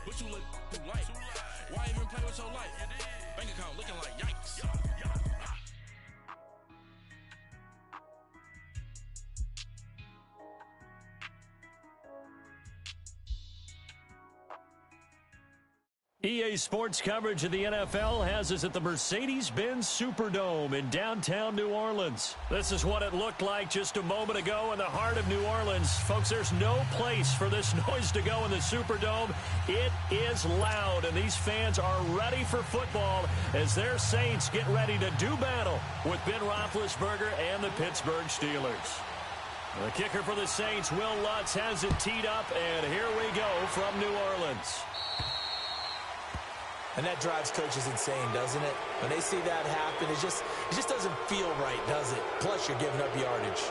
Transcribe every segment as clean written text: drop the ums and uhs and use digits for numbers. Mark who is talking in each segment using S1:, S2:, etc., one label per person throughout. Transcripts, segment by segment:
S1: What you look like? Why even play with your life? Bank account looking like yikes.
S2: EA Sports coverage of the NFL has us at the Mercedes-Benz Superdome in downtown New Orleans. This is what it looked like just a moment ago in the heart of New Orleans. Folks, there's no place for this noise to go in the Superdome. It is loud, and these fans are ready for football as their Saints get ready to do battle with Ben Roethlisberger and the Pittsburgh Steelers. The kicker for the Saints, Will Lutz, has it teed up, and here we go from New Orleans.
S3: And that drives coaches insane, doesn't it? When they see that happen, it just doesn't feel right, does it? Plus, you're giving up yardage.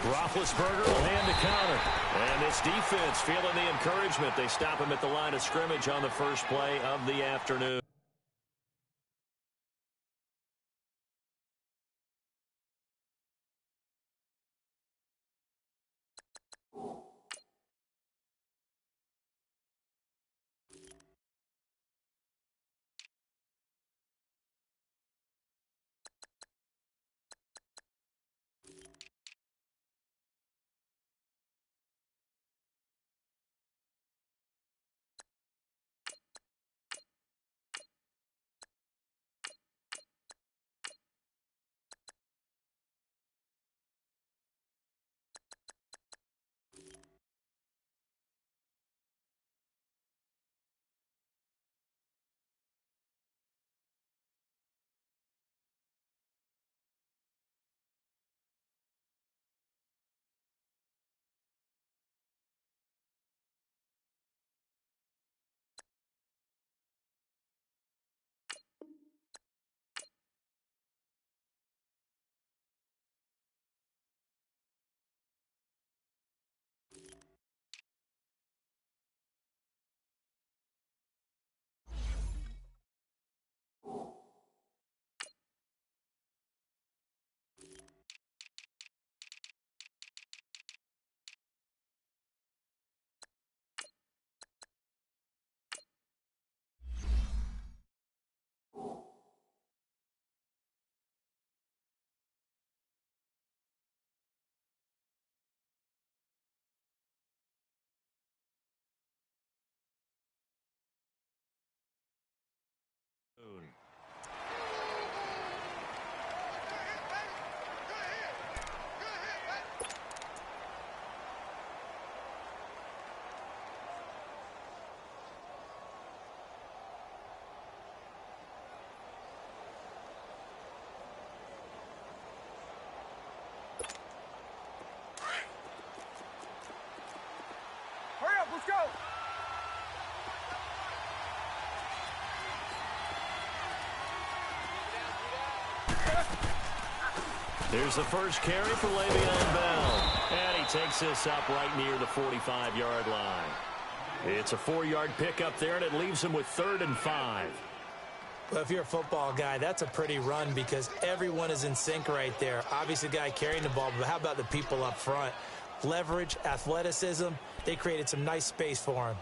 S2: Roethlisberger will hand the counter. And this defense feeling the encouragement. They stop him at the line of scrimmage on the first play of the afternoon.
S4: Let's go.
S2: There's the first carry for Le'Veon Bell. And he takes this up right near the 45-yard line. It's a 4-yard pickup there, and it leaves him with 3rd and 5.
S3: Well, if you're a football guy, that's a pretty run because everyone is in sync right there. Obviously, the guy carrying the ball, but how about the people up front? Leverage, athleticism, they created some nice space for him.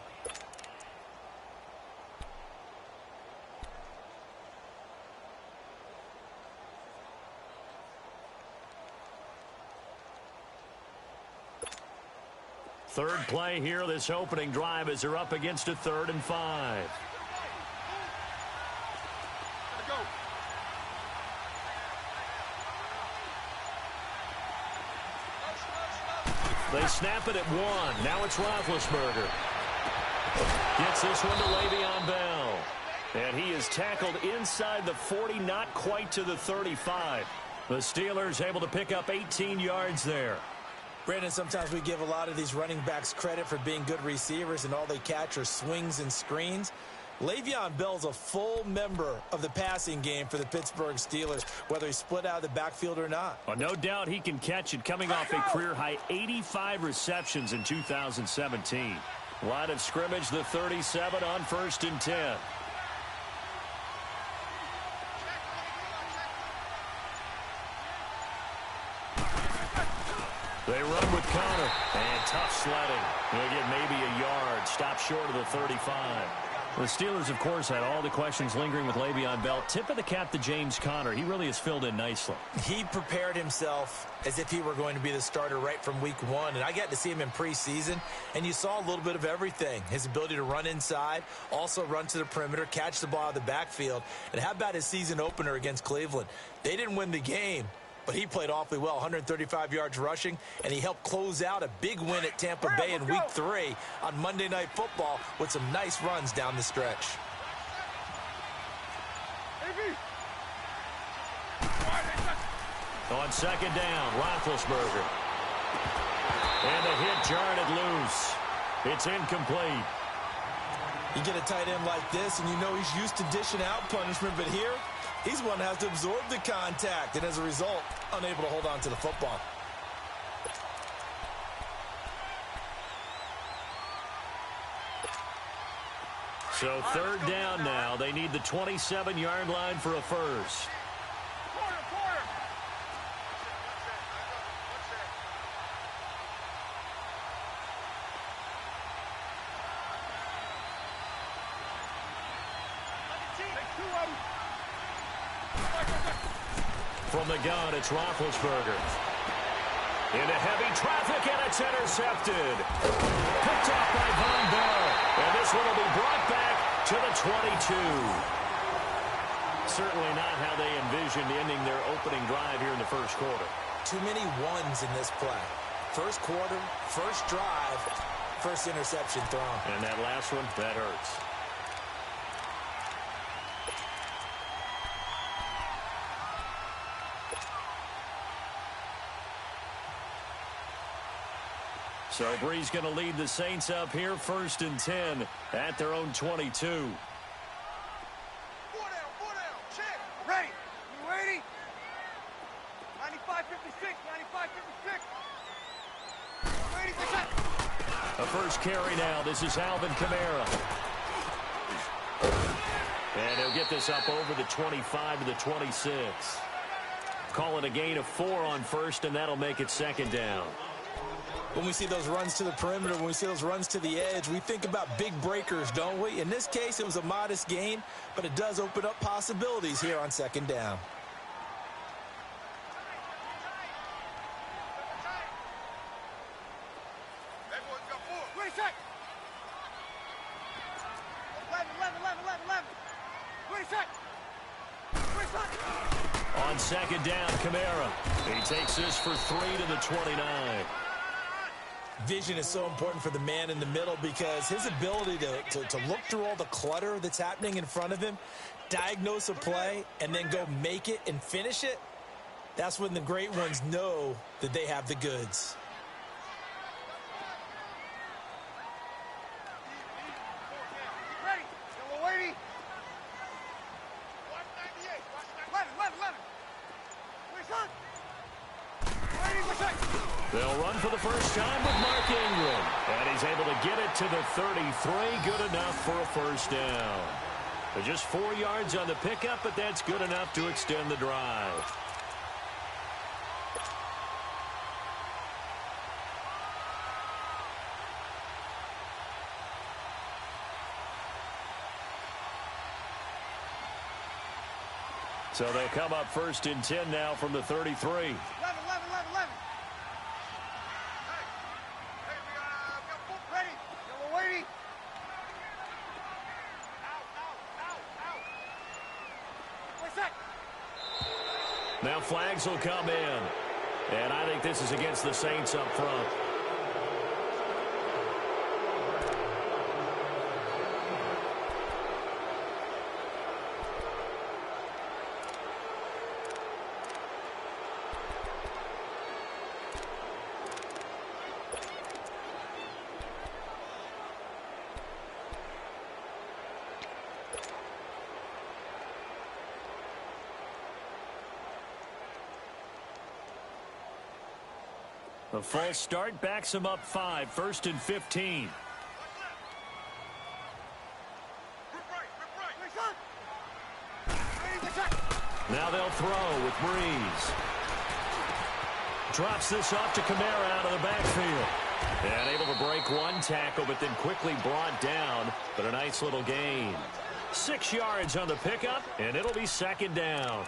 S2: Third play here, this opening drive as they're up against a 3rd and 5. They snap it at 1. Now it's Roethlisberger. Gets this one to Le'Veon Bell. And he is tackled inside the 40, not quite to the 35. The Steelers able to pick up 18 yards there.
S3: Brandon, sometimes we give a lot of these running backs credit for being good receivers, and all they catch are swings and screens. Le'Veon Bell's a full member of the passing game for the Pittsburgh Steelers, whether he's split out of the backfield or not.
S2: Well, no doubt he can catch it, coming off a career-high 85 receptions in 2017. Line of scrimmage, the 37 on 1st and 10. They run with Connor, and tough sledding. He'll get maybe a yard, stop short of the 35. The Steelers, of course, had all the questions lingering with Le'Veon Bell. Tip of the cap to James Conner. He really has filled in nicely.
S3: He prepared himself as if he were going to be the starter right from week 1. And I got to see him in preseason, and you saw a little bit of everything. His ability to run inside, also run to the perimeter, catch the ball out of the backfield. And how about his season opener against Cleveland? They didn't win the game, but he played awfully well, 135 yards rushing, and he helped close out a big win at Tampa Bay in week 3 on Monday Night Football with some nice runs down the stretch.
S2: On 2nd down, Roethlisberger. And the hit jarred it loose. It's incomplete.
S3: You get a tight end like this, and you know he's used to dishing out punishment, but here, he's one that has to absorb the contact, and as a result, unable to hold on to the football.
S2: So 3rd down now. They need the 27-yard line for a first. From the gun, it's Roethlisberger. Into heavy traffic, and it's intercepted. Picked off by Von Bell. And this one will be brought back to the 22. Certainly not how they envisioned ending their opening drive here in the first quarter.
S3: Too many ones in this play. First quarter, first drive, first interception thrown.
S2: And that last one, that hurts. So Bree's going to lead the Saints up here, 1st and 10 at their own 22.
S4: 4 down, check, ready, you ready? 95-56, 95-56. Ready for check.
S2: A first carry now. This is Alvin Kamara. And he'll get this up over the 25 to the 26. Call it a gain of 4 on 1st, and that'll make it 2nd down.
S3: When we see those runs to the perimeter, when we see those runs to the edge, we think about big breakers, don't we? In this case, it was a modest gain, but it does open up possibilities here on 2nd down.
S2: On 2nd down, Kamara. He takes this for 3 to the 29.
S3: Vision is so important for the man in the middle because his ability to look through all the clutter that's happening in front of him, diagnose a play, and then go make it and finish it, that's when the great ones know that they have the goods.
S4: Ready, yellow 80. 11.
S2: They'll run for the first time with Mark Ingram. And he's able to get it to the 33. Good enough for a first down. They're just 4 yards on the pickup, but that's good enough to extend the drive. So they'll come up 1st and 10 now from the 33.
S4: 11. Ready, yellow 80.
S2: Now flags will come in. And I think this is against the Saints up front. The false start backs him up 5, 1st and 15. Now they'll throw with Breeze. Drops this off to Kamara out of the backfield. And able to break one tackle, but then quickly brought down. But a nice little gain. 6 yards on the pickup, and it'll be 2nd down.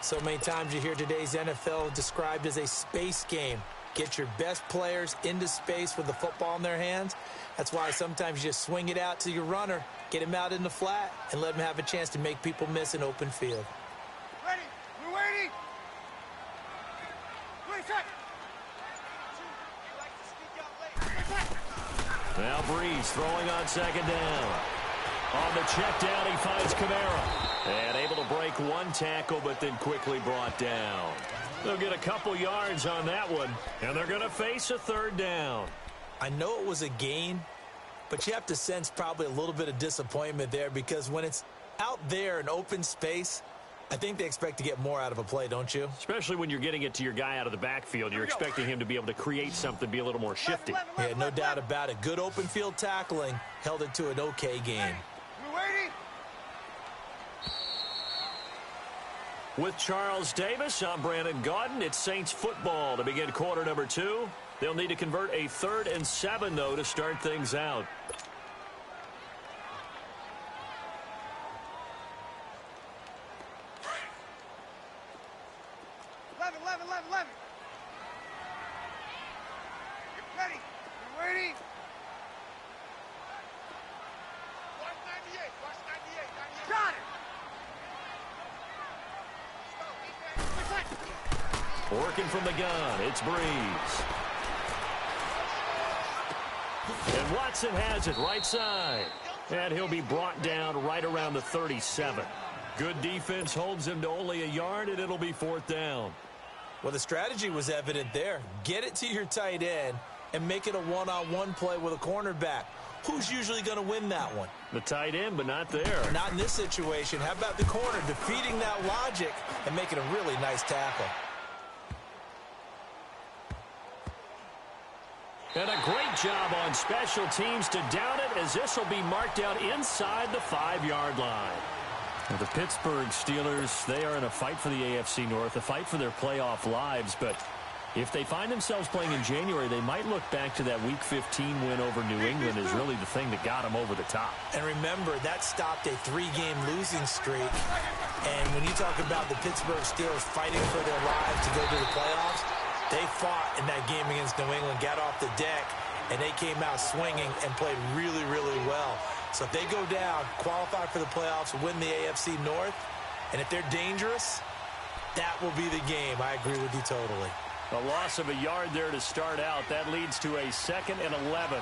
S3: So many times you hear today's NFL described as a space game. Get your best players into space with the football in their hands. That's why sometimes you just swing it out to your runner, get him out in the flat, and let him have a chance to make people miss an open field.
S4: Ready. We're waiting. 20 seconds.
S2: Now Breeze throwing on 2nd down. On the check down, he finds Kamara. And able to break one tackle, but then quickly brought down. They'll get a couple yards on that one, and they're going to face a 3rd down.
S3: I know it was a gain, but you have to sense probably a little bit of disappointment there because when it's out there in open space, I think they expect to get more out of a play, don't you?
S2: Especially when you're getting it to your guy out of the backfield. You're expecting him to be able to create something, be a little more shifty.
S3: Yeah, no doubt about it. Good open field tackling held it to an okay game.
S4: We're waiting.
S2: With Charles Davis, I'm Brandon Gaudin. It's Saints football to begin quarter number 2. They'll need to convert a 3rd and 7, though, to start things out.
S4: Get ready. We're waiting. Watch 98. Watch 98. Got it.
S2: Working from the gun, it's Breeze. And Watson has it right side. And he'll be brought down right around the 37. Good defense holds him to only a yard, and it'll be 4th down.
S3: Well, the strategy was evident there. Get it to your tight end and make it a one-on-one play with a cornerback. Who's usually going to win that one?
S2: The tight end, but not there.
S3: Not in this situation. How about the corner defeating that logic and making a really nice tackle?
S2: And a great job on special teams to down it, as this will be marked out inside the 5-yard line. The Pittsburgh Steelers, they are in a fight for the AFC North, a fight for their playoff lives. But if they find themselves playing in January, they might look back to that Week 15 win over New England as really the thing that got them over the top.
S3: And remember, that stopped a 3-game losing streak. And when you talk about the Pittsburgh Steelers fighting for their lives to go to the playoffs, they fought in that game against New England, got off the deck, and they came out swinging and played really, really well. So if they go down, qualify for the playoffs, win the AFC North, and if they're dangerous, that will be the game. I agree with you totally.
S2: A loss of a yard there to start out. That leads to a 2nd and 11.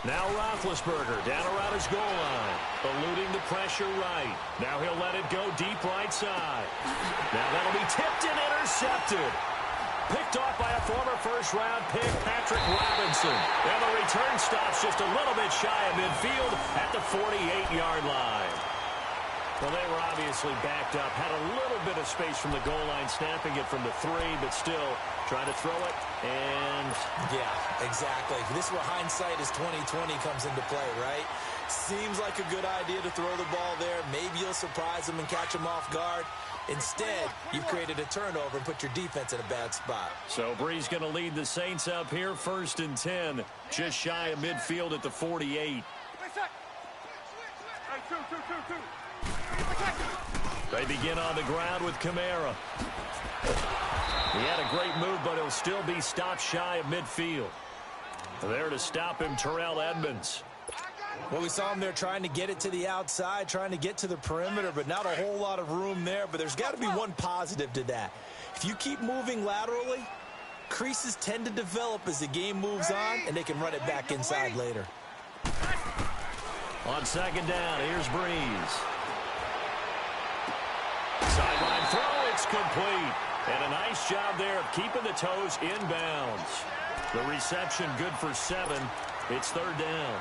S2: Now Roethlisberger down around his goal line, eluding the pressure right. Now he'll let it go deep right side. Now that'll be tipped and intercepted. Picked off by a former first-round pick, Patrick Robinson. And the return stops just a little bit shy of midfield at the 48-yard line. Well, they were obviously backed up, had a little bit of space from the goal line, snapping it from the 3, but still trying to throw it, and...
S3: Yeah, exactly. This is where hindsight is 20/20 comes into play, right? Seems like a good idea to throw the ball there. Maybe you'll surprise them and catch them off guard. Instead, you've created a turnover and put your defense in a bad spot.
S2: So Breeze going to lead the Saints up here, 1st and 10, just shy of midfield at the 48. They begin on the ground with Kamara. He had a great move, but he'll still be stopped shy of midfield. There to stop him, Terrell Edmonds.
S3: Well, we saw him there trying to get it to the outside, trying to get to the perimeter, but not a whole lot of room there. But there's got to be one positive to that. If you keep moving laterally, creases tend to develop as the game moves on, and they can run it back inside later.
S2: On 2nd down, here's Breeze. Sideline throw, it's complete. And a nice job there of keeping the toes inbounds. The reception good for 7. It's 3rd down.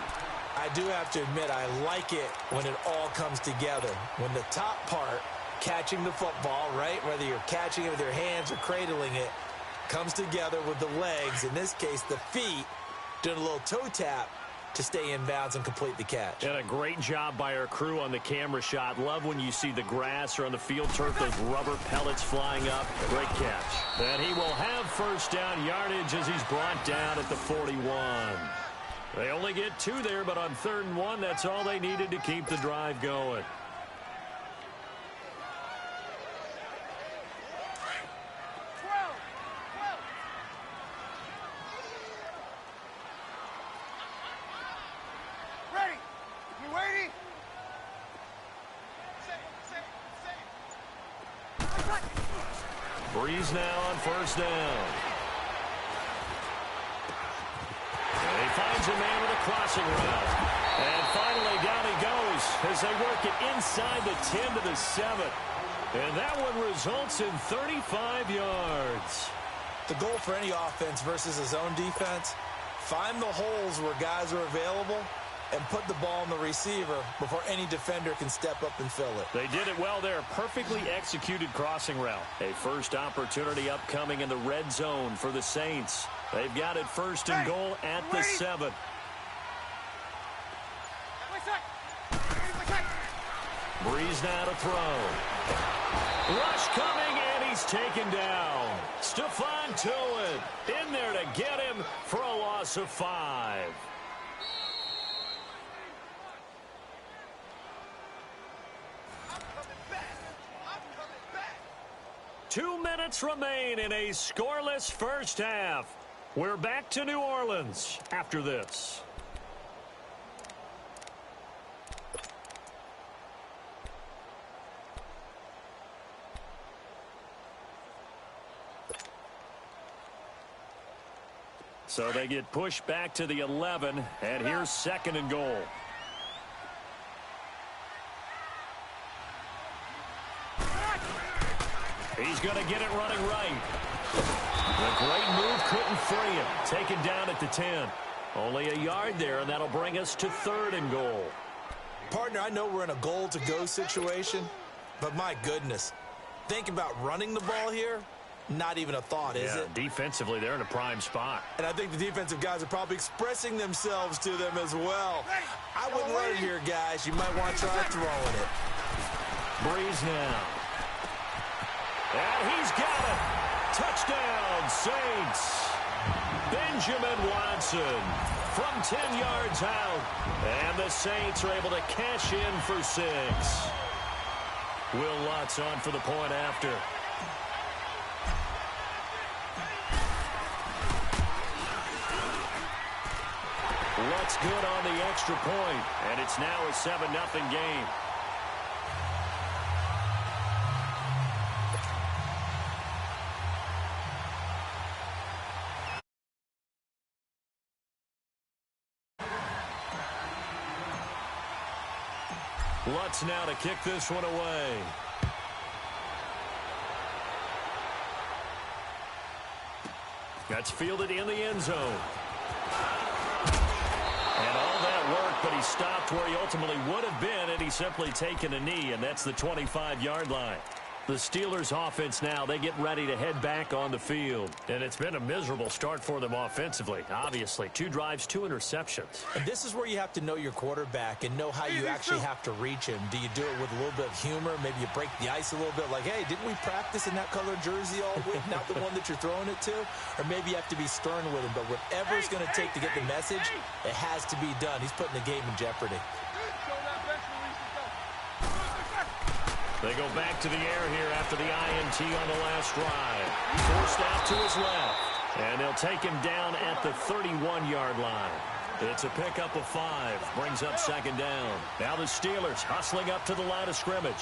S3: I do have to admit, I like it when it all comes together. When the top part, catching the football, right, whether you're catching it with your hands or cradling it, comes together with the legs, in this case the feet, doing a little toe tap to stay in bounds and complete the catch.
S2: And a great job by our crew on the camera shot. Love when you see the grass or on the field turf, those rubber pellets flying up. Great catch. And he will have first down yardage as he's brought down at the 41. They only get 2 there, but on 3rd and 1, that's all they needed to keep the drive going. Breeze now on first down. And he finds a man with a crossing route. And finally down he goes as they work it inside the 10 to the 7. And that one results in 35 yards.
S3: The goal for any offense versus his own defense, find the holes where guys are available and put the ball on the receiver before any defender can step up and fill it.
S2: They did it well there. Perfectly executed crossing route. A first opportunity upcoming in the red zone for the Saints. They've got it 1st and goal at the 7. Breeze now to throw. Rush coming, and he's taken down. Stephon Tuitt in there to get him for a loss of 5. 2 minutes remain in a scoreless first half. We're back to New Orleans after this. So they get pushed back to the 11, and here's 2nd and goal. He's going to get it running right. The great move couldn't free him. Taken down at the 10. Only a yard there, and that'll bring us to 3rd and goal.
S3: Partner, I know we're in a goal-to-go situation, but my goodness. Think about running the ball here. Not even a thought, is it?
S2: Defensively, they're in a prime spot.
S3: And I think the defensive guys are probably expressing themselves to them as well. I wouldn't run it here, guys. You might want to try throwing it.
S2: Breeze now. And he's got it. Touchdown, Saints. Benjamin Watson from 10 yards out. And the Saints are able to cash in for 6. Will Lutz on for the point after. Lutz good on the extra point, and it's now a 7-0 game. Lutz now to kick this one away. That's fielded in the end zone. And all that work, but he stopped where he ultimately would have been had he simply taken a knee, and that's the 25-yard line. The Steelers' offense now, they get ready to head back on the field. And it's been a miserable start for them offensively. Obviously, 2 drives, 2 interceptions.
S3: And this is where you have to know your quarterback and know how you actually have to reach him. Do you do it with a little bit of humor? Maybe you break the ice a little bit like, hey, didn't we practice in that color jersey all week? Not the one that you're throwing it to? Or maybe you have to be stern with him. But whatever it's going to take to get the message, it has to be done. He's putting the game in jeopardy.
S2: They go back to the air here after the INT on the last drive. Forced out to his left. And they'll take him down at the 31-yard line. It's a pickup of 5. Brings up 2nd down. Now the Steelers hustling up to the line of scrimmage.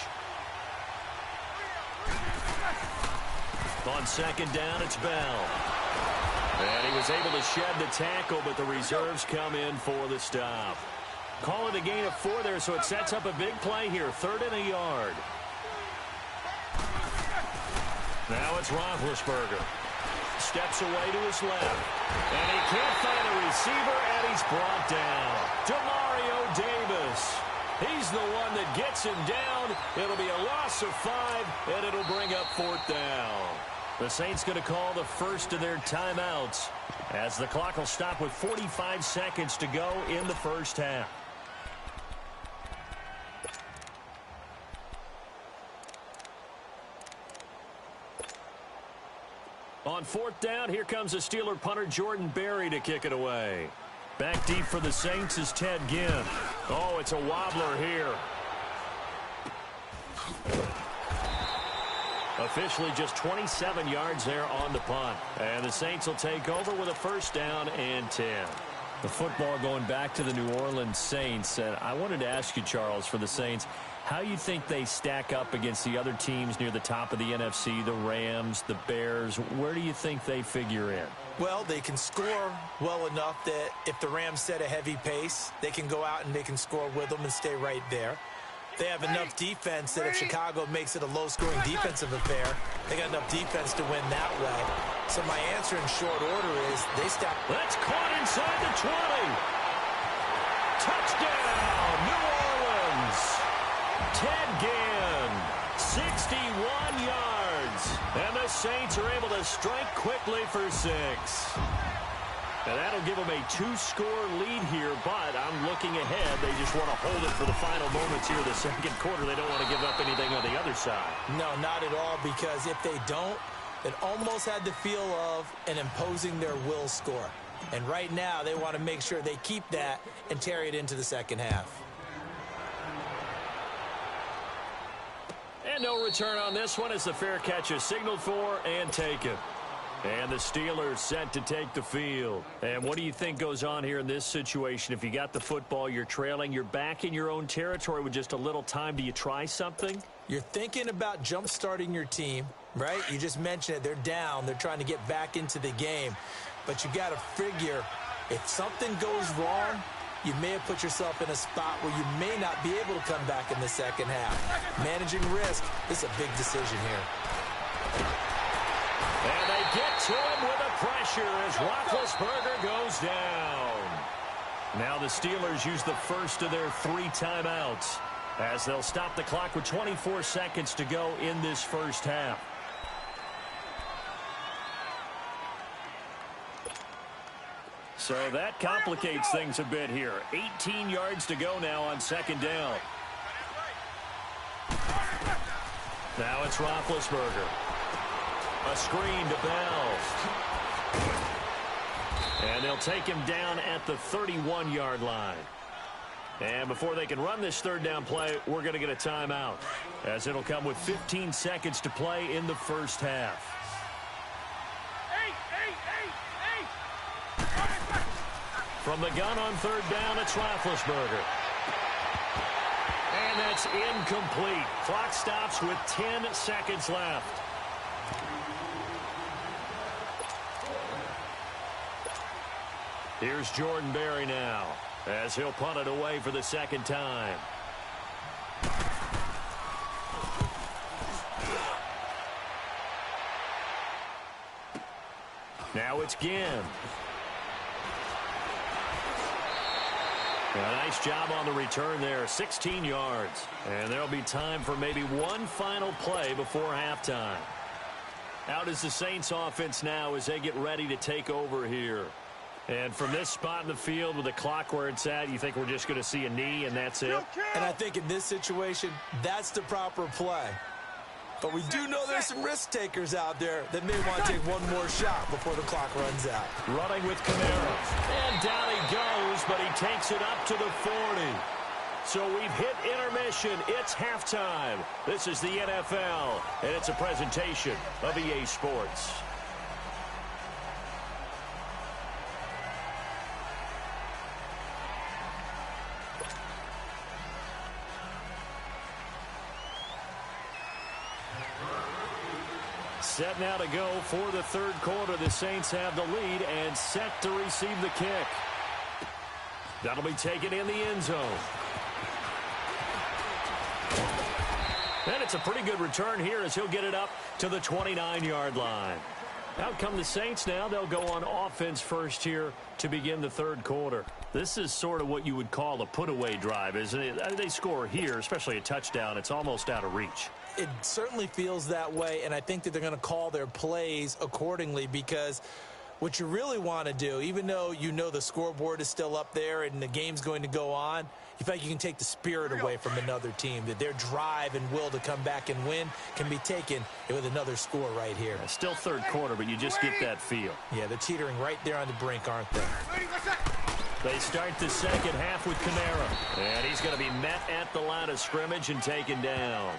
S2: On 2nd down, it's Bell. And he was able to shed the tackle, but the reserves come in for the stop. Call it a gain of 4 there, so it sets up a big play here. 3rd and a yard. Now it's Roethlisberger. Steps away to his left. And he can't find a receiver, and he's brought down. Demario Davis. He's the one that gets him down. It'll be a loss of 5, and it'll bring up 4th down. The Saints going to call the first of their timeouts as the clock will stop with 45 seconds to go in the first half. On 4th down, here comes the Steeler punter Jordan Berry to kick it away. Back deep for the Saints is Ted Ginn. Oh, it's a wobbler here. Officially just 27 yards there on the punt. And the Saints will take over with a 1st down and 10.
S5: The football going back to the New Orleans Saints. And I wanted to ask you, Charles, for the Saints, how you think they stack up against the other teams near the top of the NFC, the Rams, the Bears. Where do you think they figure in?
S3: Well, they can score well enough that if the Rams set a heavy pace, they can go out and they can score with them and stay right there. They have enough defense that if Chicago makes it a low-scoring defensive affair, they got enough defense to win that way. So my answer in short order is they stack.
S2: That's caught inside the 20. Touchdown, New Orleans. Ted Ginn, 61 yards. And the Saints are able to strike quickly for 6. And that'll give them a 2-score lead here, but I'm looking ahead. They just want to hold it for the final moments here of the second quarter. They don't want to give up anything on the other side.
S3: No, not at all, because if they don't, it almost had the feel of an imposing their will score. And right now, they want to make sure they keep that and carry it into the second half.
S2: And no return on this one as the fair catch is signaled for and taken. And the Steelers set to take the field. And what do you think goes on here in this situation? If you got the football, you're trailing, you're back in your own territory with just a little time. Do you try something?
S3: You're thinking about jump-starting your team, right? You just mentioned it. They're down. They're trying to get back into the game. But you got to figure if something goes wrong, you may have put yourself in a spot where you may not be able to come back in the second half. Managing risk is a big decision here.
S2: And they get to him with the pressure as Roethlisberger goes down. Now the Steelers use the first of their 3 timeouts as they'll stop the clock with 24 seconds to go in this first half. So that complicates things a bit here. 18 yards to go now on 2nd down. Now it's Roethlisberger. A screen to Bell. And they'll take him down at the 31-yard line. And before they can run this 3rd down play, we're going to get a timeout, as it'll come with 15 seconds to play in the first half. From the gun on 3rd down, it's Roethlisberger. And that's incomplete. Clock stops with 10 seconds left. Here's Jordan Berry now, as he'll punt it away for the 2nd time. Now it's Ginn. A nice job on the return there, 16 yards. And there'll be time for maybe one final play before halftime. Out is the Saints offense now as they get ready to take over here. And from this spot in the field with the clock where it's at, you think we're just going to see a knee and that's it?
S3: And I think in this situation, that's the proper play. But we do know there's some risk takers out there that may want to take one more shot before the clock runs out.
S2: Running with Kamara. And down he goes, but he takes it up to the 40. So we've hit intermission. It's halftime. This is the NFL, and it's a presentation of EA Sports. Set now to go for the 3rd quarter. The Saints have the lead and set to receive the kick. That'll be taken in the end zone. And it's a pretty good return here as he'll get it up to the 29-yard line. Out come the Saints now. They'll go on offense first here to begin the third quarter. This is sort of what you would call a put-away drive, isn't it? They score here, especially a touchdown. It's almost out of reach.
S3: It certainly feels that way, and I think that they're going to call their plays accordingly, because what you really want to do, even though you know the scoreboard is still up there and the game's going to go on, you feel like you can take the spirit away from another team, that their drive and will to come back and win can be taken with another score right here.
S2: Yeah, still third quarter, but you just get that feel.
S3: Yeah, they're teetering right there on the brink, aren't they?
S2: They start the second half with Kamara, and he's going to be met at the line of scrimmage and taken down.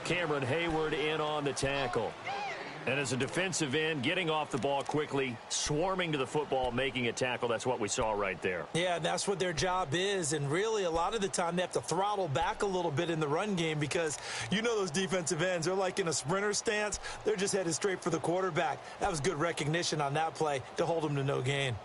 S2: Cameron Hayward in on the tackle. And as a defensive end, getting off the ball quickly, swarming to the football, making a tackle, that's what we saw right there.
S3: Yeah, that's what their job is. And really, a lot of the time, they have to throttle back a little bit in the run game, because you know those defensive ends, they're like in a sprinter stance. They're just headed straight for the quarterback. That was good recognition on that play to hold them to no gain.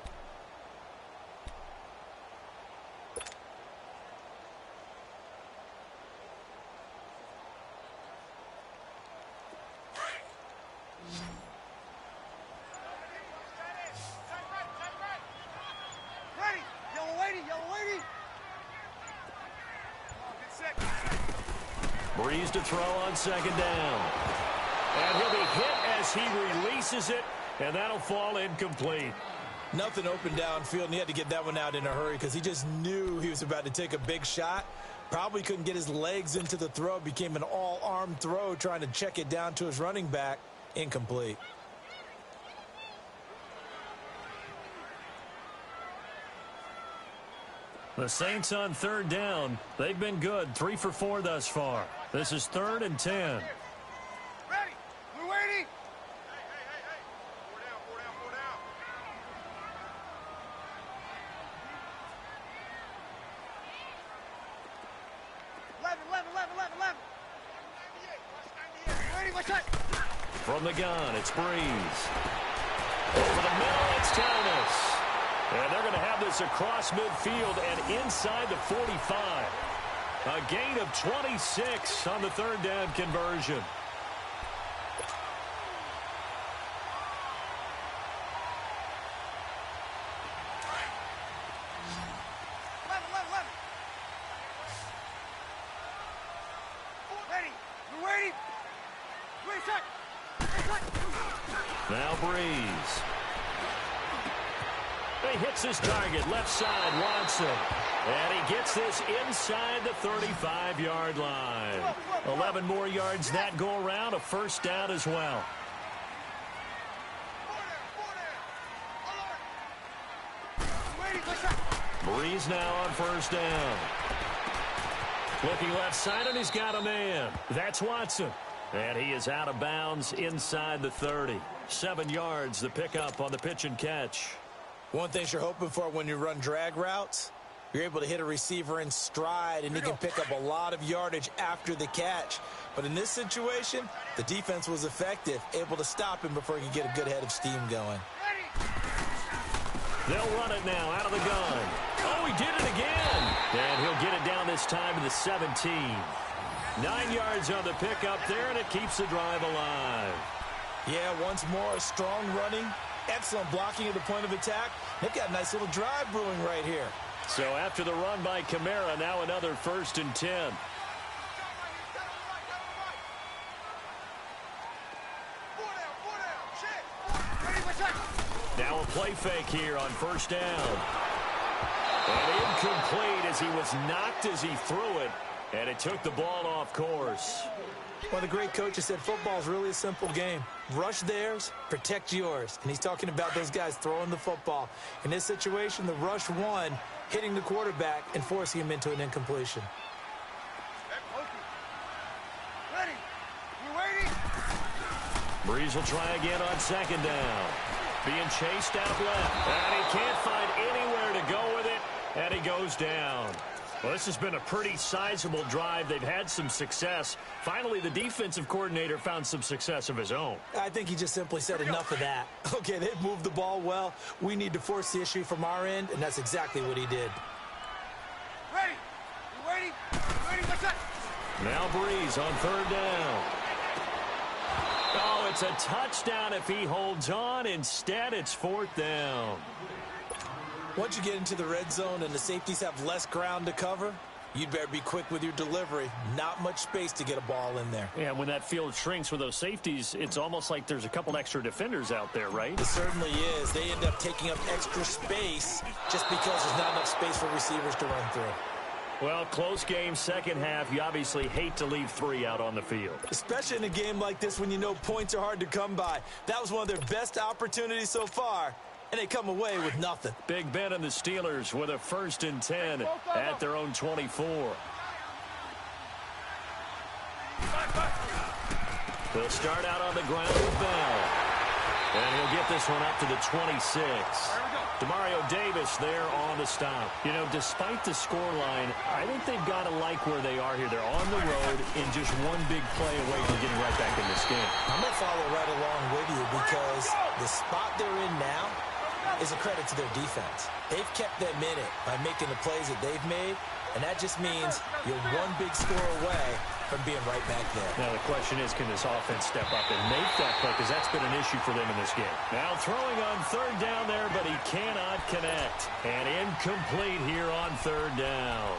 S2: Breeze to throw on second down. And he'll be hit as he releases it, and that'll fall incomplete.
S3: Nothing open downfield, and he had to get that one out in a hurry because he just knew he was about to take a big shot. Probably couldn't get his legs into the throw. Became an all-arm throw, trying to check it down to his running back. Incomplete.
S2: The Saints on third down. They've been good. 3 for 4 thus far. This is 3rd and 10.
S4: Ready. We're waiting. Hey. 4 down. 11. 98. Ready, what's that?
S2: From the gun, it's Breeze. Over the middle, it's Thomas. And they're going to have this across midfield and inside the 45. A gain of 26 on the third down conversion.
S4: Ready. We're waiting. Wait a sec.
S2: Now Breeze. He hits his target, left side, Watson. And he gets this inside the 35-yard line. 11 more yards that go around, a first down as well. Breeze now on first down. Looking left side, and he's got a man. That's Watson. And he is out of bounds inside the 30. 7 yards, the pickup on the pitch and catch.
S3: One thing you're hoping for when you run drag routes, you're able to hit a receiver in stride, and he can pick up a lot of yardage after the catch. But in this situation, the defense was effective, able to stop him before he could get a good head of steam going.
S2: They'll run it now out of the gun. Oh, he did it again. And he'll get it down this time to the 17. 9 yards on the pickup there, and it keeps the drive alive.
S3: Yeah, once more, strong running, excellent blocking at the point of attack. They've got a nice little drive brewing right here.
S2: So after the run by Kamara, now another 1st and 10. Now a play fake here on first down. And incomplete as he was knocked as he threw it. And it took the ball off course.
S3: One of the great coaches said football is really a simple game. Rush theirs, protect yours. And he's talking about those guys throwing the football. In this situation, the rush won, hitting the quarterback and forcing him into an incompletion.
S4: Ready. We're waiting.
S2: Breeze will try again on second down. Being chased out left. And he can't find anywhere to go with it. And he goes down. Well, this has been a pretty sizable drive. They've had some success. Finally, the defensive coordinator found some success of his own.
S3: I think he just simply said enough of that. Okay, they've moved the ball well. We need to force the issue from our end, and that's exactly what he did.
S4: Ready. We're waiting. Ready, what's that?
S2: Now Breeze on third down. Oh, It's a touchdown if he holds on. Instead, it's 4th down.
S3: Once you get into the red zone and the safeties have less ground to cover, you'd better be quick with your delivery. Not much space to get a ball in there.
S2: Yeah, when that field shrinks with those safeties, it's almost like there's a couple extra defenders out there, right?
S3: It certainly is. They end up taking up extra space just because there's not enough space for receivers to run through.
S2: Well, close game, second half. You obviously hate to leave 3 out on the field.
S3: Especially in a game like this when you know points are hard to come by. That was one of their best opportunities so far, and they come away with nothing.
S2: Big Ben and the Steelers with a 1st and 10 at their own 24. They'll start out on the ground with Bell. And he'll get this one up to the 26. Demario Davis there on the stop. You know, despite the scoreline, I think they've got to like where they are here. They're on the road and just one big play away from getting right back in this game.
S3: I'm going to follow right along with you because the spot they're in now is a credit to their defense. They've kept them in it by making the plays that they've made, and that just means you're one big score away from being right back there.
S2: Now the question is, can this offense step up and make that play? Because that's been an issue for them in this game. Now throwing on 3rd down there, but he cannot connect. And incomplete here on 3rd down.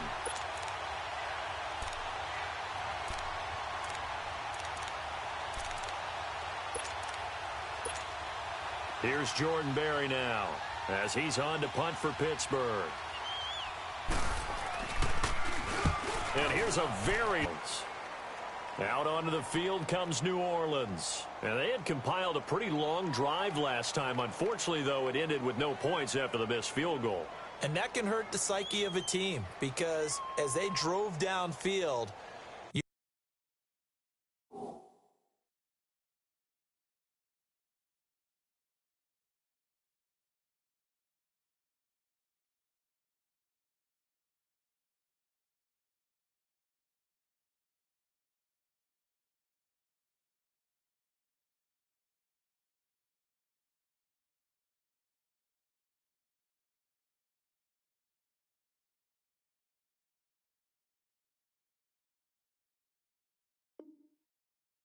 S2: Here's Jordan Berry now as he's on to punt for Pittsburgh. And here's a very... Out onto the field comes New Orleans. And they had compiled a pretty long drive last time. Unfortunately, though, it ended with no points after the missed field goal.
S3: And that can hurt the psyche of a team because as they drove downfield,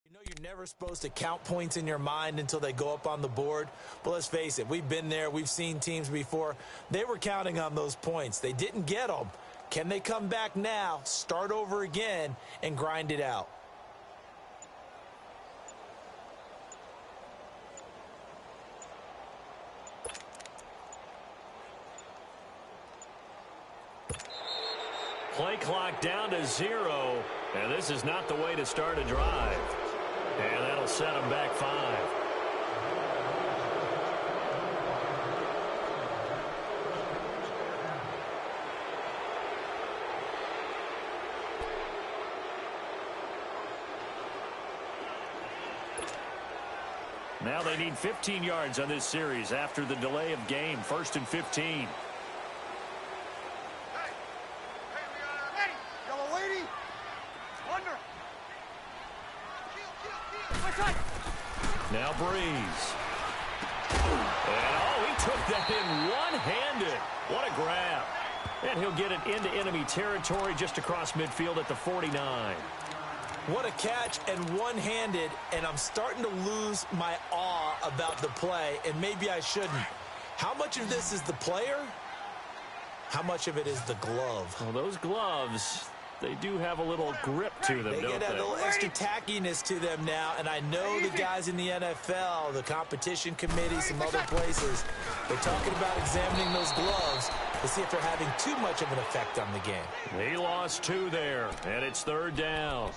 S3: you know you're never supposed to count points in your mind until they go up on the board. But let's face it, we've been there. We've seen teams before. They were counting on those points. They didn't get them. Can they come back now, start over again, and grind it out?
S2: Play clock down to 0. And this is not the way to start a drive. And that'll set them back 5. Now they need 15 yards on this series after the delay of game. 1st and 15. Now Breeze. And, oh, he took that in one-handed. What a grab. And he'll get it into enemy territory just across midfield at the 49.
S3: What a catch and one-handed, and I'm starting to lose my awe about the play, and maybe I shouldn't. How much of this is the player? How much of it is the glove?
S2: Well, those gloves, they do have a little grip to them,
S3: They
S2: don't
S3: get a
S2: they?
S3: little extra tackiness to them now, and I know the guys in the NFL, the competition committee, some other places, they're talking about examining those gloves to see if they're having too much of an effect on the game.
S2: He lost 2 there, and it's 3rd down.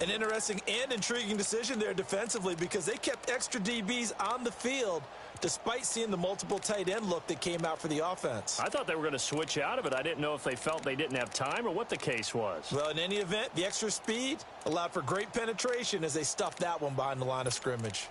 S3: An interesting and intriguing decision there defensively because they kept extra DBs on the field despite seeing the multiple tight end look that came out for the offense.
S2: I thought they were going to switch out of it. I didn't know if they felt they didn't have time or what the case was.
S3: Well, in any event, the extra speed allowed for great penetration as they stuffed that one behind the line of scrimmage.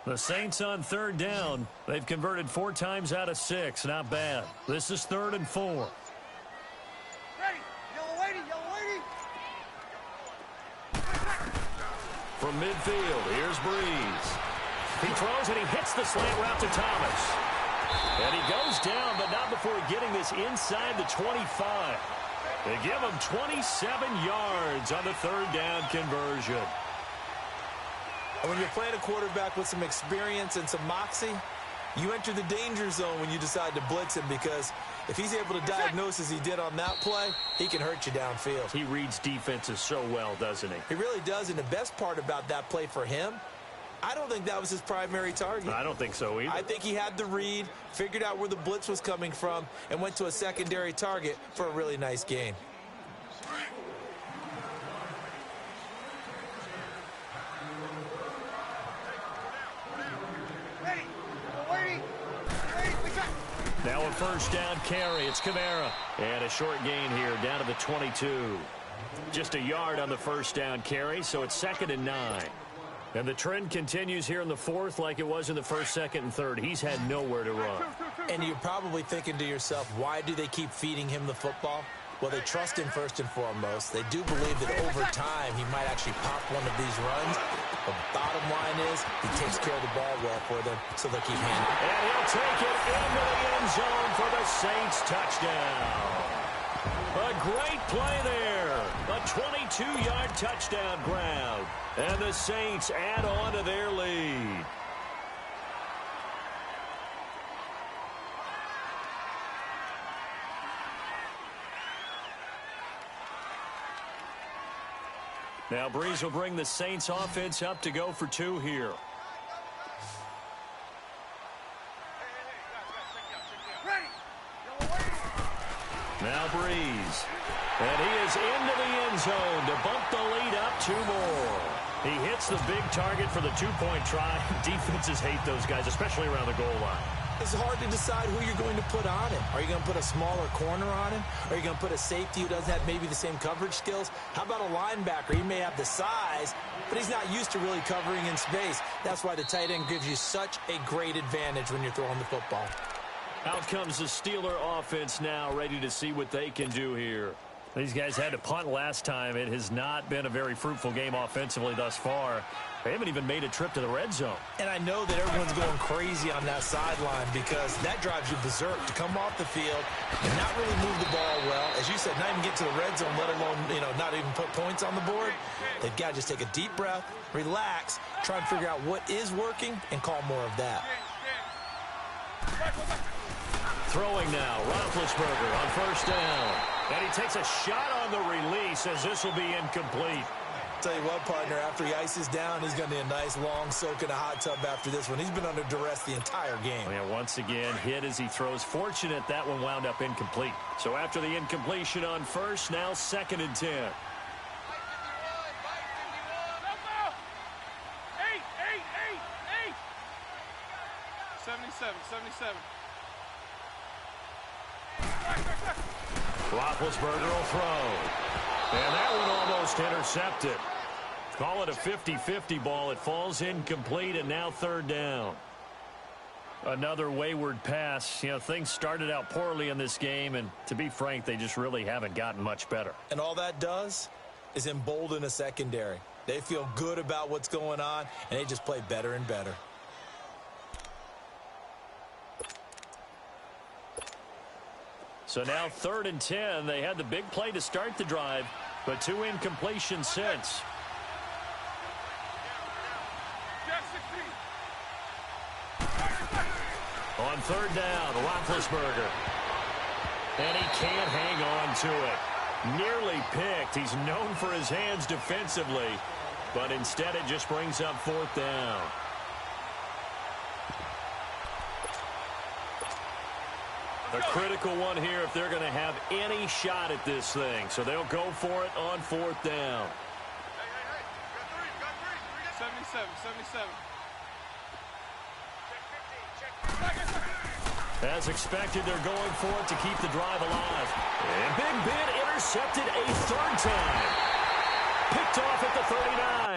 S2: The Saints on 3rd down. They've converted 4 times out of 6. Not bad. This is 3rd and 4.
S4: Ready. Yellow lady, yellow lady.
S2: From midfield, here's Breeze. He throws and he hits the slant route to Thomas. And he goes down, but not before getting this inside the 25. They give him 27 yards on the third down conversion.
S3: And when you're playing a quarterback with some experience and some moxie, you enter the danger zone when you decide to blitz him, because if he's able to diagnose as he did on that play, he can hurt you downfield.
S2: He reads defenses so well, doesn't he?
S3: He really does, and the best part about that play for him, I don't think that was his primary target.
S2: I don't think so either.
S3: I think he had the read, figured out where the blitz was coming from, and went to a secondary target for a really nice gain.
S2: Now a first down carry. It's Kamara. And a short gain here down to the 22. Just a yard on the first down carry, so it's 2nd and 9. And the trend continues here in the fourth like it was in the first, second, and third. He's had nowhere to run.
S3: And you're probably thinking to yourself, why do they keep feeding him the football? Well, they trust him first and foremost. They do believe that over time he might actually pop one of these runs. But bottom line is he takes care of the ball well for them, so they'll keep handling it.
S2: And he'll take it into the end zone for the Saints touchdown. A great play there. A 22-yard touchdown grab. And the Saints add on to their lead. Now Breeze will bring the Saints offense up to go for 2 here. Now Breeze. And he is into the end zone to bump the lead up 2 more. He hits the big target for the 2-point try. Defenses hate those guys, especially around the goal line.
S3: It's hard to decide who you're going to put on him. Are you going to put a smaller corner on him? Are you going to put a safety who doesn't have maybe the same coverage skills? How about a linebacker? He may have the size, but he's not used to really covering in space. That's why the tight end gives you such a great advantage when you're throwing the football.
S2: Out comes the Steeler offense now, ready to see what they can do here. These guys had to punt last time. It has not been a very fruitful game offensively thus far. They haven't even made a trip to the red zone.
S3: And I know that everyone's going crazy on that sideline because that drives you berserk to come off the field and not really move the ball well. As you said, not even get to the red zone, let alone, not even put points on the board. They've got to just take a deep breath, relax, try and figure out what is working and call more of that.
S2: Throwing now, Roethlisberger on first down. And he takes a shot on the release as this will be incomplete.
S3: Tell you what, partner, after he ices down, he's going to need a nice long soak in a hot tub after this one. He's been under duress the entire game.
S2: Yeah, once again, hit as he throws. Fortunate that one wound up incomplete. So after the incompletion on first, now 2nd and 10.
S4: 77.
S2: Roethlisberger will throw. And that one almost intercepted. Call it a 50-50 ball. It falls incomplete, and now 3rd down. Another wayward pass. Things started out poorly in this game, and to be frank, they just really haven't gotten much better.
S3: And all that does is embolden a secondary. They feel good about what's going on, and they just play better and better.
S2: So now 3rd and 10. They had the big play to start the drive, but 2 incompletions since. On 3rd down, Roethlisberger. And he can't hang on to it. Nearly picked. He's known for his hands defensively, but instead it just brings up 4th down. A critical one here if they're going to have any shot at this thing. So they'll go for it on 4th down.
S4: Got 77.
S2: As expected, they're going for it to keep the drive alive. And Big Ben intercepted a 3rd time. Picked off at the 39.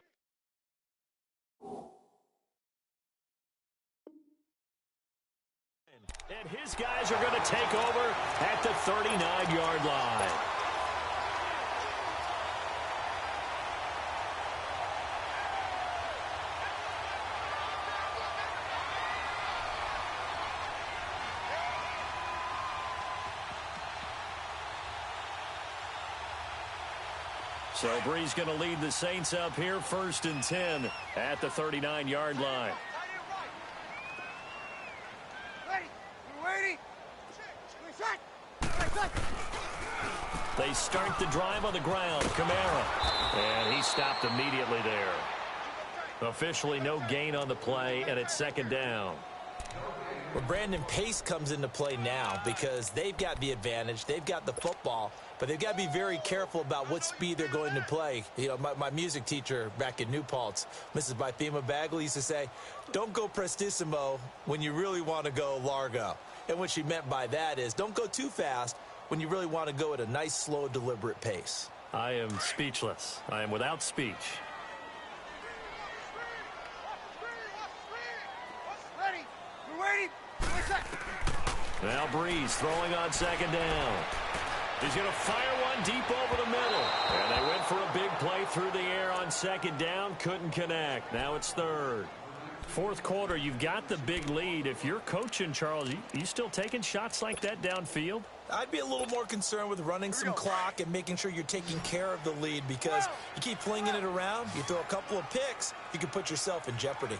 S2: And his guys are going to take over at the 39-yard line. So Bree's going to lead the Saints up here, 1st and 10 at the 39-yard line. They start the drive on the ground. Kamara. And he stopped immediately there. Officially no gain on the play, and it's 2nd down.
S3: Well, Brandon, pace comes into play now because they've got the advantage. They've got the football, but they've got to be very careful about what speed they're going to play. You know, my music teacher back in New Paltz, Mrs. Bythema Bagley, used to say, don't go prestissimo when you really want to go largo. And what she meant by that is don't go too fast when you really want to go at a nice, slow, deliberate pace.
S2: I am speechless. I am without speech. Now Breeze throwing on 2nd down. He's going to fire one deep over the middle. And they went for a big play through the air on 2nd down. Couldn't connect. Now it's 3rd. 4th quarter, you've got the big lead. If you're coaching, Charles, you still taking shots like that downfield?
S3: I'd be a little more concerned with running some clock and making sure you're taking care of the lead because you keep flinging it around, you throw a couple of picks, you can put yourself in jeopardy.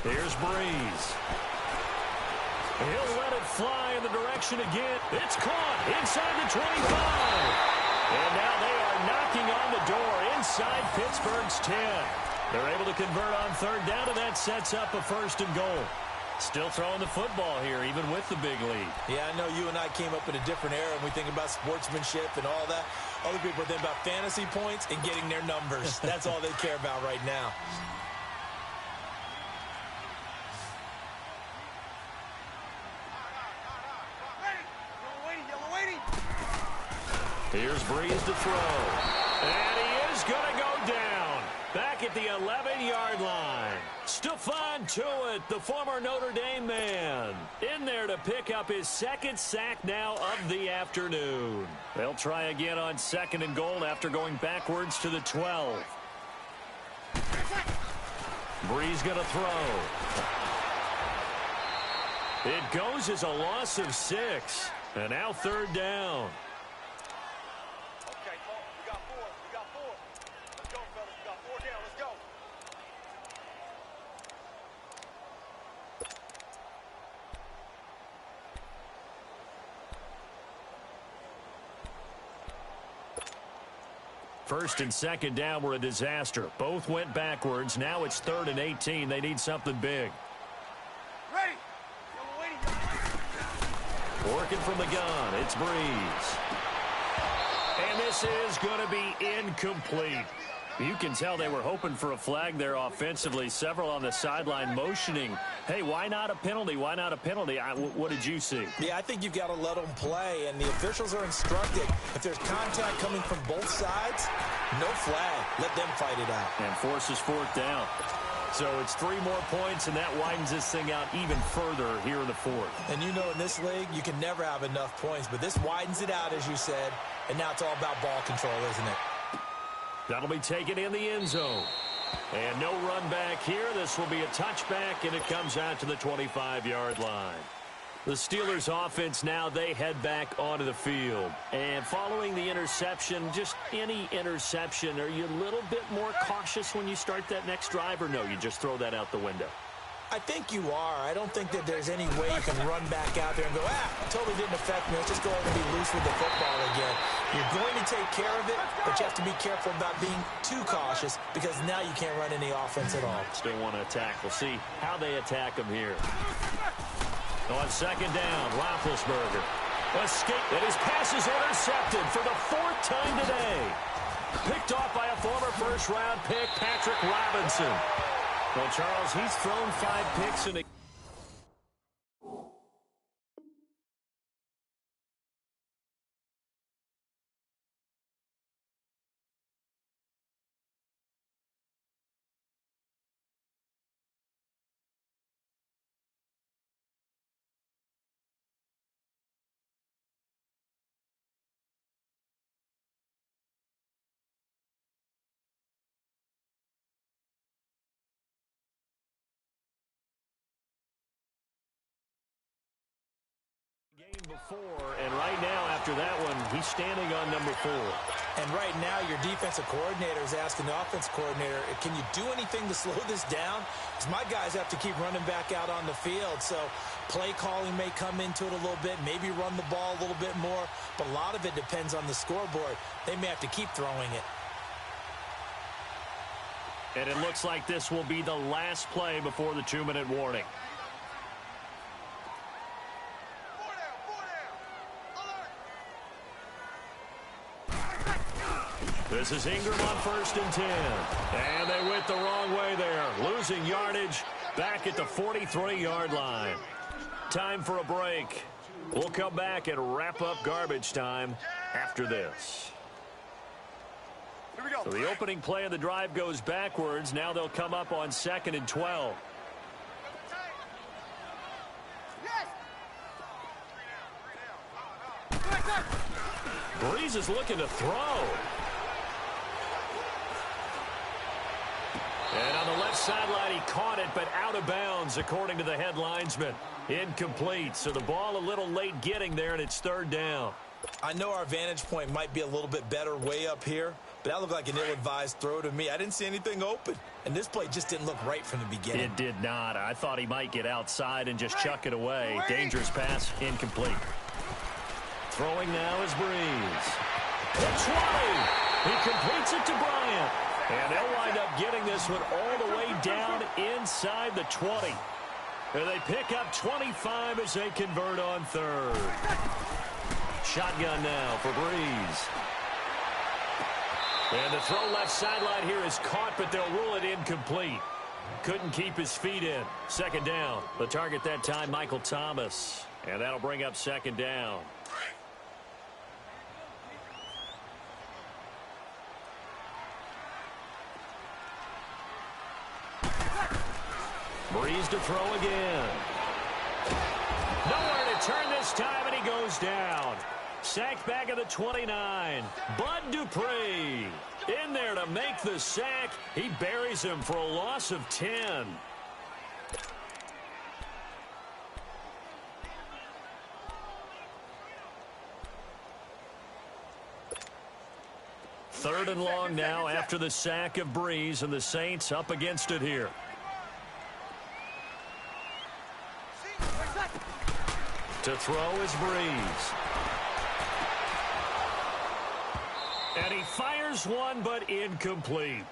S2: Here's Breeze. He'll let it fly in the direction again. It's caught inside the 25. And now they are knocking on the door inside Pittsburgh's 10. They're able to convert on 3rd down, and that sets up a 1st and goal. Still throwing the football here, even with the big lead.
S3: Yeah, I know you and I came up in a different era, and we think about sportsmanship and all that. Other people think about fantasy points and getting their numbers. That's all they care about right now.
S2: Here's Breeze to throw. And he is going to go down. Back at the 11-yard line. Stephon Tuitt, the former Notre Dame man, in there to pick up his 2nd sack now of the afternoon. They'll try again on 2nd and goal after going backwards to the 12. Breeze going to throw. It goes as a loss of 6. And now 3rd down. First and 2nd down were a disaster. Both went backwards. Now it's 3rd and 18. They need something big.
S4: Ready.
S2: Working from the gun. It's Breeze. And this is going to be incomplete. You can tell they were hoping for a flag there offensively. Several on the sideline motioning, hey, why not a penalty? Why not a penalty? What did you see?
S3: Yeah, I think you've got to let them play, and the officials are instructed. If there's contact coming from both sides, no flag. Let them fight it out.
S2: And forces 4th down. So it's 3 more points, and that widens this thing out even further here in the 4th.
S3: And you know in this league, you can never have enough points, but this widens it out, as you said, and now it's all about ball control, isn't it?
S2: That'll be taken in the end zone. And no run back here. This will be a touchback, and it comes out to the 25-yard line. The Steelers offense now, they head back onto the field. And following the interception, just any interception, are you a little bit more cautious when you start that next drive, or no, you just throw that out the window?
S3: I think you are. I don't think that there's any way you can run back out there and go, totally didn't affect me. Let's just go ahead and be loose with the football again. You're going to take care of it, but you have to be careful about being too cautious because now you can't run any offense at all.
S2: Still want to attack. We'll see how they attack them here. On 2nd down, Roethlisberger. Escape, and his pass is intercepted for the 4th time today. Picked off by a former first-round pick, Patrick Robinson. Well, Charles, he's thrown 5 picks in a game before, and right now after that one, he's standing on number 4.
S3: And right now, your defensive coordinator is asking the offensive coordinator, can you do anything to slow this down? Because my guys have to keep running back out on the field. So play calling may come into it a little bit, maybe run the ball a little bit more. But a lot of it depends on the scoreboard. They may have to keep throwing it.
S2: And it looks like this will be the last play before the 2-minute warning. This is Ingram on 1st and 10. And they went the wrong way there. Losing yardage back at the 43-yard line. Time for a break. We'll come back and wrap up garbage time after this.
S4: Here we go.
S2: So the opening play of the drive goes backwards. Now they'll come up on 2nd and 12. Breeze is looking to throw. And on the left sideline, he caught it, but out of bounds, according to the head linesman. Incomplete, so the ball a little late getting there, and it's 3rd down.
S3: I know our vantage point might be a little bit better way up here, but that looked like an ill-advised throw to me. I didn't see anything open, and this play just didn't look right from the beginning.
S2: It did not. I thought he might get outside and just chuck it away. Dangerous pass, incomplete. Throwing now is Breeze. It's 20. He completes it to Bryant. And they'll wind up getting this one all the way down inside the 20. And they pick up 25 as they convert on 3rd. Shotgun now for Breeze. And the throw left sideline here is caught, but they'll rule it incomplete. Couldn't keep his feet in. 2nd down. The target that time, Michael Thomas. And that'll bring up 2nd down. Breeze to throw again. Nowhere to turn this time, and he goes down. Sacked back at the 29. Bud Dupree in there to make the sack. He buries him for a loss of 10. Third and long now after the sack of Breeze, and the Saints up against it here. To throw is Breeze. And he fires one, but incomplete.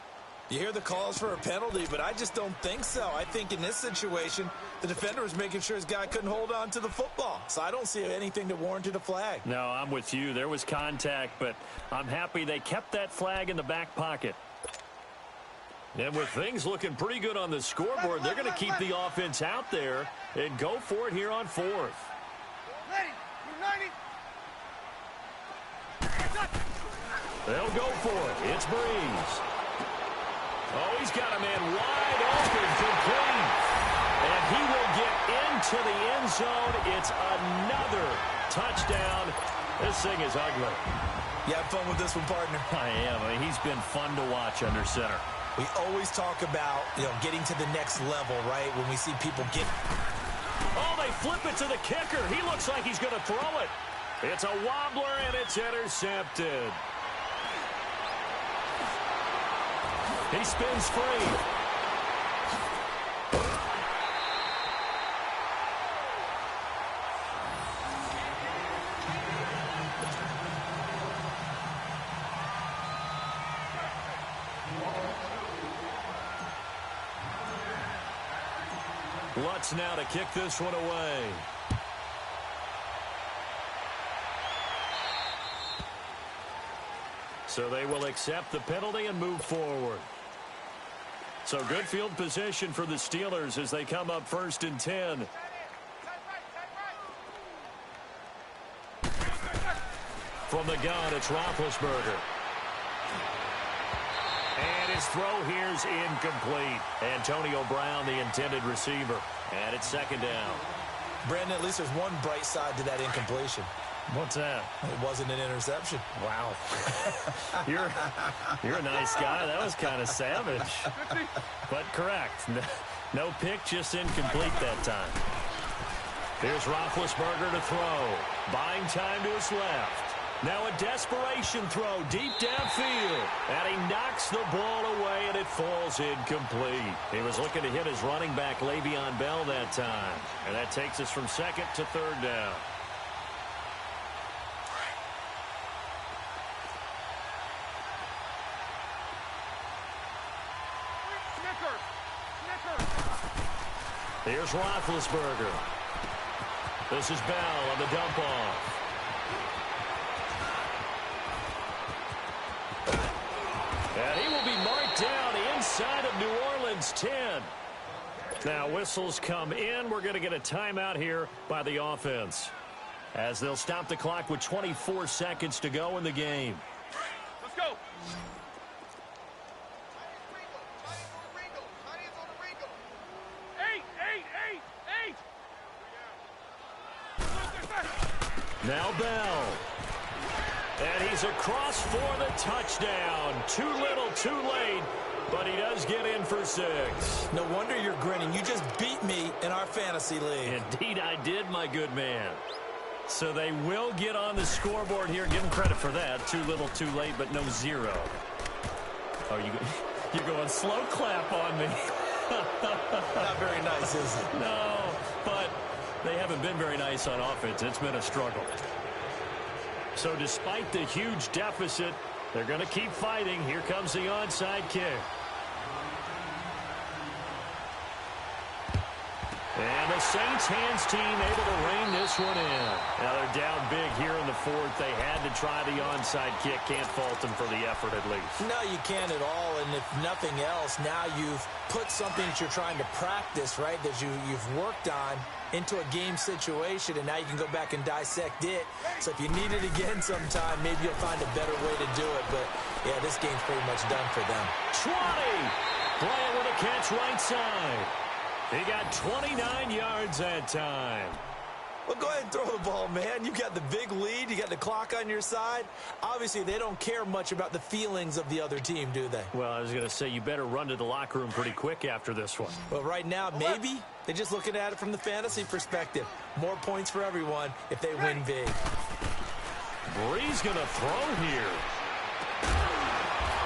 S3: You hear the calls for a penalty, but I just don't think so. I think in this situation, the defender was making sure his guy couldn't hold on to the football. So I don't see anything that warranted a flag.
S2: No, I'm with you. There was contact, but I'm happy they kept that flag in the back pocket. And with things looking pretty good on the scoreboard, they're going to keep the offense out there and go for it here on 4th. They'll go for it. It's Breeze. Oh, he's got a man wide open, complete. And he will get into the end zone. It's another touchdown. This thing is ugly.
S3: You have fun with this one, partner?
S2: I am. I mean, he's been fun to watch under center.
S3: We always talk about, getting to the next level, right? When we see people get...
S2: Oh, they flip it to the kicker. He looks like he's going to throw it. It's a wobbler, and it's intercepted. He spins free. Lutz now to kick this one away. So they will accept the penalty and move forward. So good field position for the Steelers as they come up 1st and 10. From the gun, it's Roethlisberger. And his throw here's incomplete. Antonio Brown, the intended receiver. And it's 2nd down.
S3: Brandon, at least there's one bright side to that incompletion.
S2: What's that?
S3: It wasn't an interception.
S2: Wow. You're a nice guy. That was kind of savage. But correct. No pick, just incomplete that time. Here's Roethlisberger to throw. Buying time to his left. Now a desperation throw deep downfield. And he knocks the ball away, and it falls incomplete. He was looking to hit his running back, Le'Veon Bell, that time. And that takes us from second to third down. Here's Roethlisberger. This is Bell on the dump off. And he will be marked down inside of New Orleans 10. Now whistles come in. We're going to get a timeout here by the offense, as they'll stop the clock with 24 seconds to go in the game.
S4: Let's go.
S2: Now Bell. And he's across for the touchdown. Too little, too late, but he does get in for 6.
S3: No wonder you're grinning. You just beat me in our fantasy league.
S2: Indeed I did, my good man. So they will get on the scoreboard here. Give them credit for that. Too little, too late, but no 0. Oh, you're going slow clap on me.
S3: Not very nice, is it?
S2: No, but they haven't been very nice on offense. It's been a struggle. So despite the huge deficit, they're going to keep fighting. Here comes the onside kick. And the Saints hands team able to rein this one in. Now they're down big here in the fourth. They had to try the onside kick. Can't fault them for the effort at least.
S3: No, you can't at all. And if nothing else, now you've put something that you're trying to practice, right, that you've worked on into a game situation, and now you can go back and dissect it. So if you need it again sometime, maybe you'll find a better way to do it. But, yeah, this game's pretty much done for them.
S2: 20! Bryant with a catch right side. He got 29 yards that time.
S3: Well, go ahead and throw the ball, man. You got the big lead. You got the clock on your side. Obviously, they don't care much about the feelings of the other team, do they?
S2: Well, I was going to say, you better run to the locker room pretty quick after this one.
S3: Well, right now, maybe they're just looking at it from the fantasy perspective. More points for everyone if they win big.
S2: Bree's going to throw here.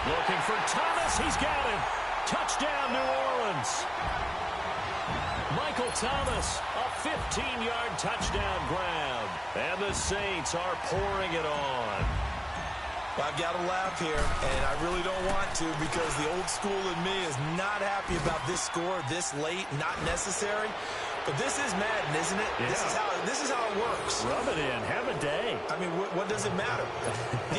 S2: Looking for Thomas. He's got him. Touchdown, New Orleans. Michael Thomas, a 15-yard touchdown grab. And the Saints are pouring it on.
S3: I've got to laugh here, and I really don't want to, because the old school in me is not happy about this score this late, not necessary. But this is Madden, isn't it?
S2: Yeah.
S3: This is how it works.
S2: Rub it in. Have a day.
S3: I mean, what does it matter?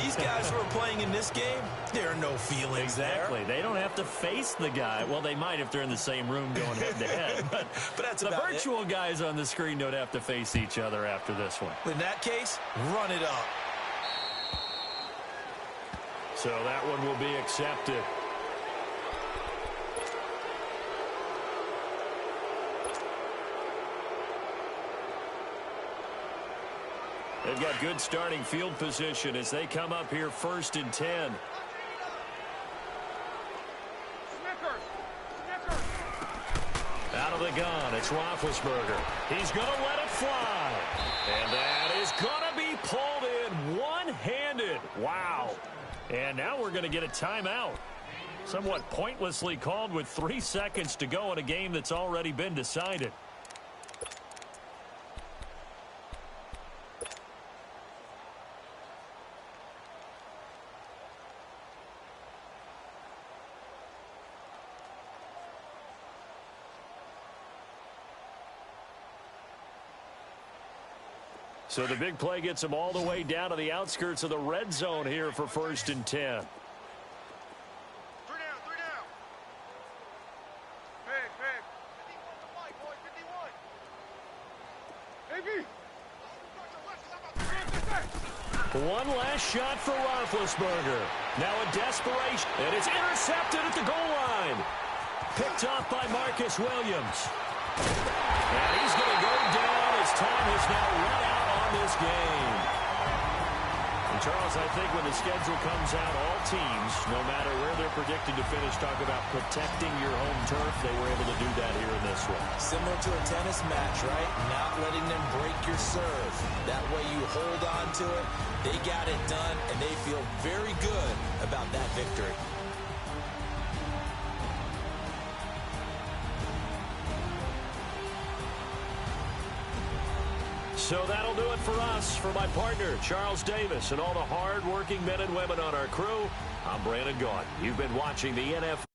S3: These guys who are playing in this game, there are no feelings
S2: Exactly.
S3: there.
S2: They don't have to face the guy. Well, they might if they're in the same room going head-to-head. But
S3: that's
S2: the
S3: about
S2: virtual guys on the screen don't have to face each other after this one.
S3: In that case, run it up.
S2: So that one will be accepted. They've got good starting field position as they come up here 1st and 10. Out of the gun, it's Roethlisberger. He's going to let it fly. And that is going to be pulled in one-handed. Wow. And now we're going to get a timeout. Somewhat pointlessly called with 3 seconds to go in a game that's already been decided. So the big play gets him all the way down to the outskirts of the red zone here for 1st and 10.
S4: 3 down. Big. 51 to fight, boys. 51. AB.
S2: One last shot for Roethlisberger. Now a desperation. And it's intercepted at the goal line. Picked off by Marcus Williams. And he's going to go down as time has now run out on this game. Charles, I think when the schedule comes out, all teams, no matter where they're predicted to finish, talk about protecting your home turf. They were able to do that here in this one.
S3: Similar to a tennis match, right? Not letting them break your serve. That way you hold on to it. They got it done, and they feel very good about that victory.
S2: So that'll do it for us. For my partner, Charles Davis, and all the hard-working men and women on our crew, I'm Brandon Gaudin. You've been watching the NFL.